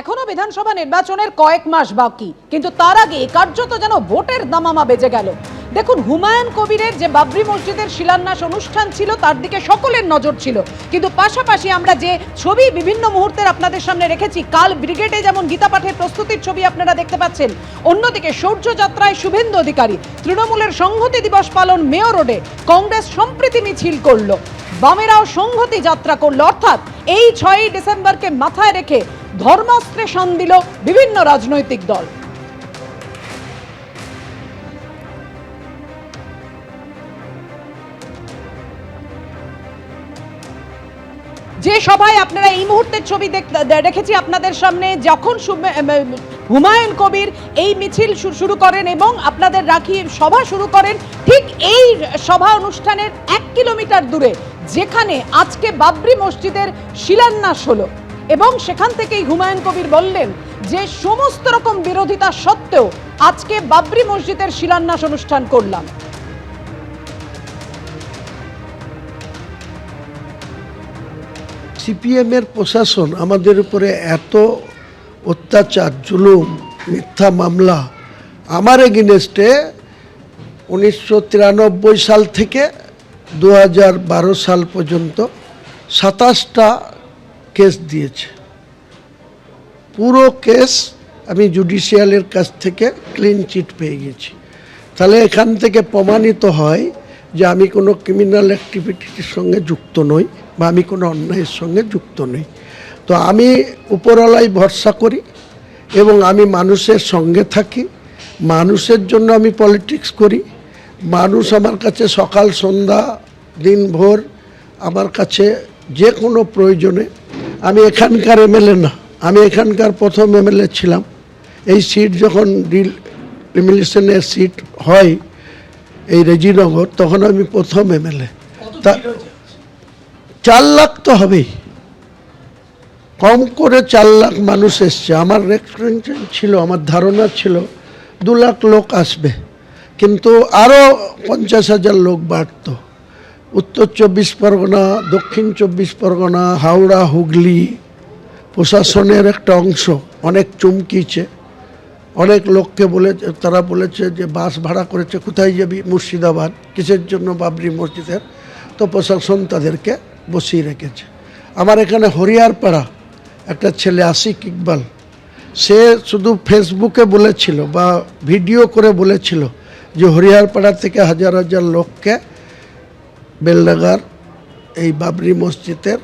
এখনো বিধানসভা নির্বাচনের কয়েক মাস বাকি, কিন্তু তার আগে কার্যত যেন ভোটের দামামা বেজে গেল। দেখুন, হুমায়ুন কবিরের যে বাবরি মসজিদের শিলান্যাস অনুষ্ঠান ছিল তার দিকে সকলের নজর ছিল, কিন্তু পাশাপাশি আমরা যে ছবি বিভিন্ন মুহূর্তের আপনাদের সামনে রেখেছি, কাল ব্রিগেডে যেমন গীতা পাঠের প্রস্তুতির ছবি আপনারা দেখতে পাচ্ছেন, অন্যদিকে শৌর্য যাত্রায় শুভেন্দু অধিকারী, তৃণমূলের সংহতি দিবস পালন মেয়র রোডে কংগ্রেস সম্প্রীতি মিছিল করলো, বামেরাও সংহতি যাত্রা করলো। অর্থাৎ এই 6ই ডিসেম্বরকে মাথায় রেখে ধর্মাস্ত্রে শান দিল বিভিন্ন রাজনৈতিক দল। যে সভায় আপনারা এই মুহূর্তের ছবি রেখেছি আপনাদের সামনে, যখন হুমায়ুন কবির এই মিছিল শুরু করেন এবং আপনাদের রাখি সভা শুরু করেন, ঠিক এই সভা অনুষ্ঠানের 1 কিলোমিটার দূরে যেখানে আজকে বাবরি মসজিদের শিলান্যাস হলো, এবং সেখান থেকেই হুমায়ুন কবির বললেন যে সমস্ত রকম বিরোধিতা সত্ত্বেও আজকে বাবরি মসজিদের শিলান্যাস অনুষ্ঠান করলাম। সিপিএমের প্রশাসন আমাদের উপরে এত অত্যাচার, জুলুম, মিথ্যা মামলা, আমার এগেইনস্টে 1993 সাল থেকে 2012 সাল পর্যন্ত 27টা কেস দিয়েছে। পুরো কেস আমি জুডিশিয়ালের কাছ থেকে ক্লিন চিট পেয়ে গেছি। তাহলে এখান থেকে প্রমাণিত হয় যে আমি কোনো ক্রিমিনাল অ্যাক্টিভিটির সঙ্গে যুক্ত নই বা আমি কোনো অন্যায়ের সঙ্গে যুক্ত নই। তো আমি উপরওয়ালাই ভরসা করি এবং আমি মানুষের সঙ্গে থাকি, মানুষের জন্য আমি পলিটিক্স করি। মানুষ আমার কাছে সকাল সন্ধ্যা দিনভর আমার কাছে যে কোনো প্রয়োজনে, আমি এখানকার এমএলএ না, আমি এখানকার প্রথম এমএলএ ছিলাম। এই সিট যখন ডিমিলিশনের সিট হয় এই রেজিনগর, তখন আমি প্রথম এমএলএ। তা 4 লাখ তো হবেই, কম করে 4 লাখ মানুষ এসছে। আমার রেফারেন্স ছিল, আমার ধারণা ছিল 2 লাখ লোক আসবে, কিন্তু আরও 50,000 লোক বাড়ত। উত্তর 24 পরগনা, দক্ষিণ 24 পরগনা, হাওড়া, হুগলি প্রশাসনের একটা অংশ অনেক চমকিছে। অনেক লোককে তারা বলেছে যে বাস ভাড়া করেছে, কোথায় যাবি? মুর্শিদাবাদ। কিসের জন্য? বাবরি মসজিদের। তো প্রশাসন তাদেরকে বসিয়ে রেখেছে। আমার এখানে হরিয়ারপাড়া একটা ছেলে আশিক ইকবাল, সে শুধু ফেসবুকে বলেছিল বা ভিডিও করে বলেছিল যে হরিয়ারপাড়া থেকে হাজার হাজার লোককে বেলডাঙ্গার এই বাবরি মসজিদের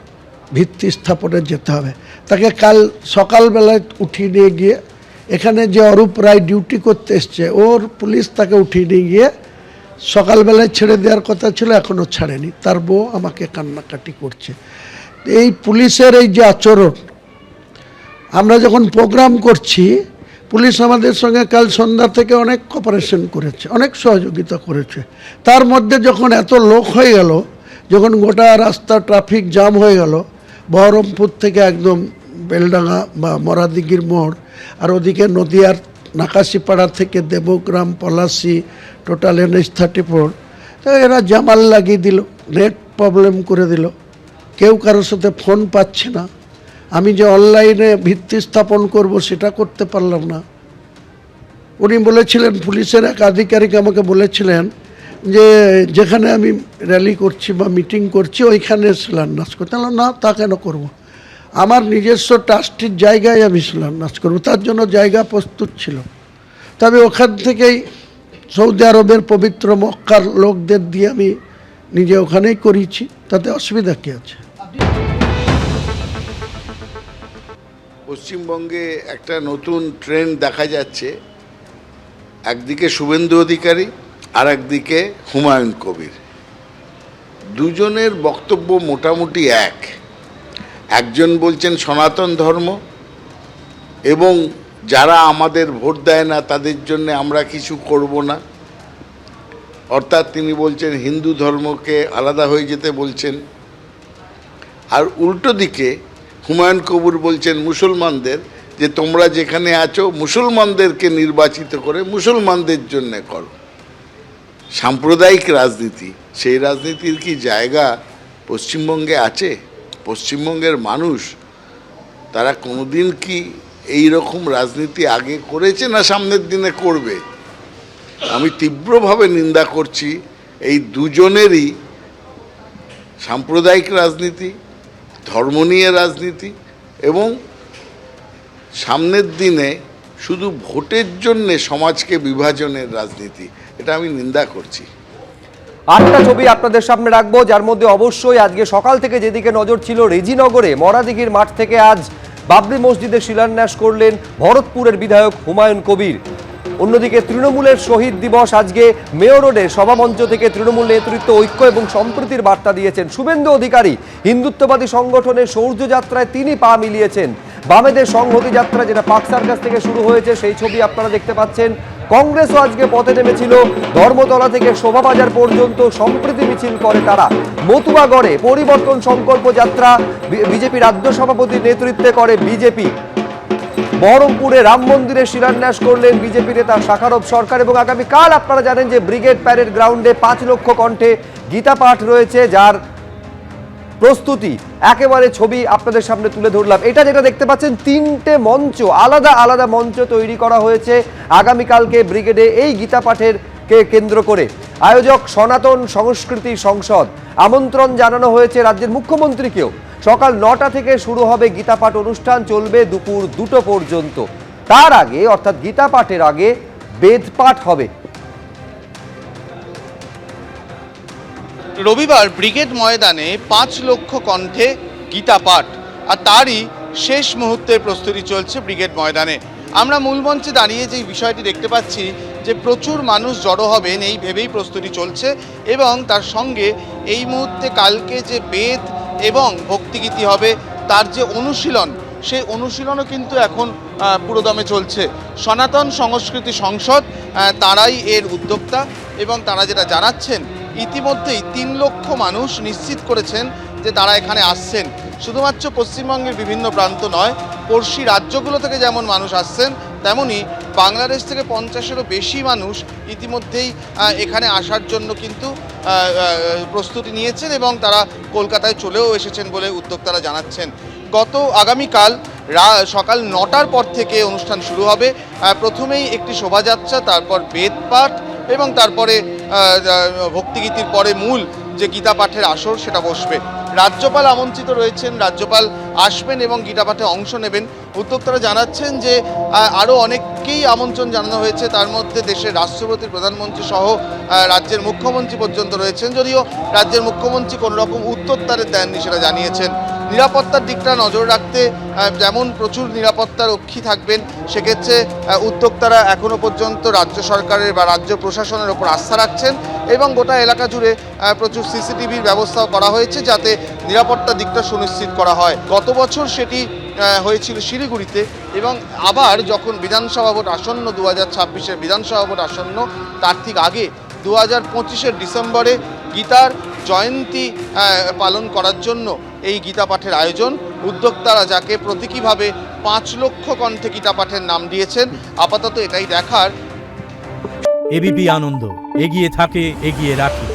ভিত্তি স্থাপনে যেতে হবে। তাকে কাল সকালবেলায় উঠিয়ে নিয়ে গিয়ে, এখানে যে অরূপ রায় ডিউটি করতে এসছে, ওর পুলিশ তাকে উঠিয়ে নিয়ে গিয়ে সকালবেলায় ছেড়ে দেওয়ার কথা ছিল, এখনও ছাড়েনি। তার বউ আমাকে কান্নাকাটি করছে। এই পুলিশের এই যে আচরণ, আমরা যখন প্রোগ্রাম করছি, পুলিশ আমাদের সঙ্গে কাল সন্ধ্যা থেকে অনেক কোঅপারেশন করেছে, অনেক সহযোগিতা করেছে। তার মধ্যে যখন এত লোক হয়ে গেল, যখন গোটা রাস্তা ট্রাফিক জ্যাম হয়ে গেল, বহরমপুর থেকে একদম বেলডাঙ্গা বা মরাদিঘির মোড়, আর ওদিকে নদিয়ার নাকাশিপাড়া থেকে দেবগ্রাম, পলাশি, টোটাল NH-34, তো এরা জামাল লাগিয়ে দিল, নেট প্রবলেম করে দিল, কেউ কারোর সাথে ফোন পাচ্ছে না। আমি যে অনলাইনে ভিত্তি স্থাপন করব সেটা করতে পারলাম না। উনি বলেছিলেন, পুলিশের এক আধিকারিক আমাকে বলেছিলেন যে যেখানে আমি র্যালি করছি বা মিটিং করছি ওইখানে শিলান্যাস করতে। না, তা কেন করব? আমার নিজস্ব ট্রাস্টির জায়গায় আমি শিলান্যাস করব, তার জন্য জায়গা প্রস্তুত ছিল। তবে ওখান থেকেই সৌদি আরবের পবিত্র মক্কার লোকদের দিয়ে আমি নিজে ওখানেই করিয়েছি, তাতে অসুবিধা কী আছে? পশ্চিমবঙ্গে একটা নতুন ট্রেন্ড দেখা যাচ্ছে, একদিকে শুভেন্দু অধিকারী আর একদিকে হুমায়ুন কবির। দুজনের বক্তব্য মোটামুটি এক। একজন বলছেন সনাতন ধর্ম এবং যারা আমাদের ভোট দেয় না তাদের জন্য আমরা কিছু করব না, অর্থাৎ তিনি বলছেন হিন্দু ধর্মকে আলাদা হয়ে যেতে বলছেন। আর উল্টো দিকে হুমায়ুন কবির বলছেন মুসলমানদের যে তোমরা যেখানে আছো মুসলমানদেরকে নির্বাচিত করে মুসলমানদের জন্য করো। সাম্প্রদায়িক রাজনীতি, সেই রাজনীতির কি জায়গা পশ্চিমবঙ্গে আছে? পশ্চিমবঙ্গের মানুষ তারা কোনোদিন কি এই রকম রাজনীতি আগে করেছে না সামনের দিনে করবে। আমি তীব্রভাবে নিন্দা করছি এই দুজনেরই সাম্প্রদায়িক রাজনীতি, ধর্ম নিয়ে রাজনীতি এবং সামনের দিনে শুধু ভোটের জন্যে সমাজকে বিভাজনের রাজনীতি। এটা আমি নিন্দা করছি। 8টা ছবি আপনাদের সামনে রাখবো, যার মধ্যে অবশ্যই আজকে সকাল থেকে যেদিকে নজর ছিল রেজিনগরে মরাদিঘির মাঠ থেকে আজ বাবরি মসজিদের শিলান্যাস করলেন ভরতপুরের বিধায়ক হুমায়ুন কবির। অন্যদিকে তৃণমূলের শহীদ দিবস আজকে মেয়র রোডের সভামঞ্চ থেকে তৃণমূল নেতৃত্ব ঐক্য এবং সম্প্রীতির বার্তা দিয়েছেন। শুভেন্দু অধিকারী হিন্দুত্ববাদী সংগঠনের শৌর্য যাত্রায় তিনি পা মিলিয়েছেন। বামেদের সংহতি যাত্রা যেটা পার্ক সার্কাস থেকে শুরু হয়েছে সেই ছবি আপনারা দেখতে পাচ্ছেন। কংগ্রেসও আজকে পথে নেমেছিল, ধর্মতলা থেকে শোভাবাজার পর্যন্ত সম্প্রীতি মিছিল করে তারা। মতুয়াগড়ে পরিবর্তন সংকল্প যাত্রা বিজেপি রাজ্য সভাপতির নেতৃত্বে করে বিজেপি। বহরমপুরে রাম মন্দিরের শিলান্যাস করলেন বিজেপি নেতা শাখারব সরকার। এবং আগামীকাল আপনারা জানেন যে ব্রিগেড প্যারেড গ্রাউন্ডে 5 লক্ষ কণ্ঠে গীতা পাঠ রয়েছে, যার প্রস্তুতি একেবারে ছবি আপনাদের সামনে তুলে ধরলাম। এটা যেটা দেখতে পাচ্ছেন 3টে মঞ্চ, আলাদা আলাদা মঞ্চ তৈরি করা হয়েছে আগামীকালকে ব্রিগেডে এই গীতা পাঠের কে কেন্দ্র করে। আয়োজক সনাতন সংস্কৃতি সংসদ। আমন্ত্রণ জানানো হয়েছে রাজ্যের মুখ্যমন্ত্রীকেও। সকাল 9টা থেকে শুরু হবে গীতা পাঠ অনুষ্ঠান, চলবে দুপুর 2টো পর্যন্ত। তার আগে অর্থাৎ গীতা পাঠের আগে বেদ পাঠ হবে। রবিবার ব্রিগেড ময়দানে 5 লক্ষ কণ্ঠে গীতা পাঠ, আর তারই শেষ মুহূর্তের প্রস্তুতি চলছে ব্রিগেড ময়দানে। আমরা মূল মঞ্চে দাঁড়িয়ে যে বিষয়টি দেখতে পাচ্ছি যে প্রচুর মানুষ জড়ো হবেন এই ভেবেই প্রস্তুতি চলছে, এবং তার সঙ্গে এই মুহূর্তে কালকে যে বেদ এবং ভক্তিগীতি হবে তার যে অনুশীলন, সেই অনুশীলনও কিন্তু এখন পুরোদমে চলছে। সনাতন সংস্কৃতি সংসদ তারাই এর উদ্যোক্তা, এবং তারা যেটা জানাচ্ছেন ইতিমধ্যেই 3 লক্ষ মানুষ নিশ্চিত করেছেন যে তারা এখানে আসছেন। শুধুমাত্র পশ্চিমবঙ্গের বিভিন্ন প্রান্ত নয়, পড়শি রাজ্যগুলো থেকে যেমন মানুষ আসছেন, তেমনি বাংলাদেশ থেকে 50-এরও বেশি মানুষ ইতিমধ্যেই এখানে আসার জন্য কিন্তু প্রস্তুতি নিয়েছেন, এবং তারা কলকাতায় চলেও এসেছেন বলে উদ্যোক্তারা জানাচ্ছেন। আগামীকাল সকাল 9টার পর থেকে অনুষ্ঠান শুরু হবে। প্রথমেই একটি শোভাযাত্রা, তারপর বেদ পাঠ, এবং তারপরে ভক্তিগীতির পরে মূল যে গীতা পাঠের আসর সেটা বসবে। রাজ্যপাল আমন্ত্রিত রয়েছেন, রাজ্যপাল আসবেন এবং গীতা পাঠে অংশ নেবেন। উদ্যোক্তারা জানাচ্ছেন যে আরও অনেককেই আমন্ত্রণ জানানো হয়েছে, তার মধ্যে দেশের রাষ্ট্রপতি, প্রধানমন্ত্রী সহ রাজ্যের মুখ্যমন্ত্রী পর্যন্ত রয়েছেন, যদিও রাজ্যের মুখ্যমন্ত্রী কোনো রকম উত্তর তাদের দেননি সেটা জানিয়েছেন। নিরাপত্তার দিকটা নজর রাখতে যেমন প্রচুর নিরাপত্তা রক্ষী থাকবেন, সেক্ষেত্রে উদ্যোক্তারা এখনও পর্যন্ত রাজ্য সরকারের বা রাজ্য প্রশাসনের ওপর আস্থা রাখছেন, এবং গোটা এলাকা জুড়ে প্রচুর সিসিটিভির ব্যবস্থাও করা হয়েছে যাতে নিরাপত্তার দিকটা সুনিশ্চিত করা হয়। গত বছর সেটি হয়েছিল শিলিগুড়িতে, এবং আবার যখন বিধানসভা ভোট আসন্ন 2026-এর বিধানসভা ভোট আসন্ন, তার ঠিক আগে 2025-এর ডিসেম্বরে গীতার জয়ন্তী পালন করার জন্য এই গীতা পাঠের আয়োজন। উদ্যোক্তারা যাকে প্রতীকীভাবে 5 লক্ষ কণ্ঠে গীতা পাঠের নাম দিয়েছেন। আপাতত এটাই দেখার। এবিপি আনন্দ, এগিয়ে থাকে, এগিয়ে রাখে।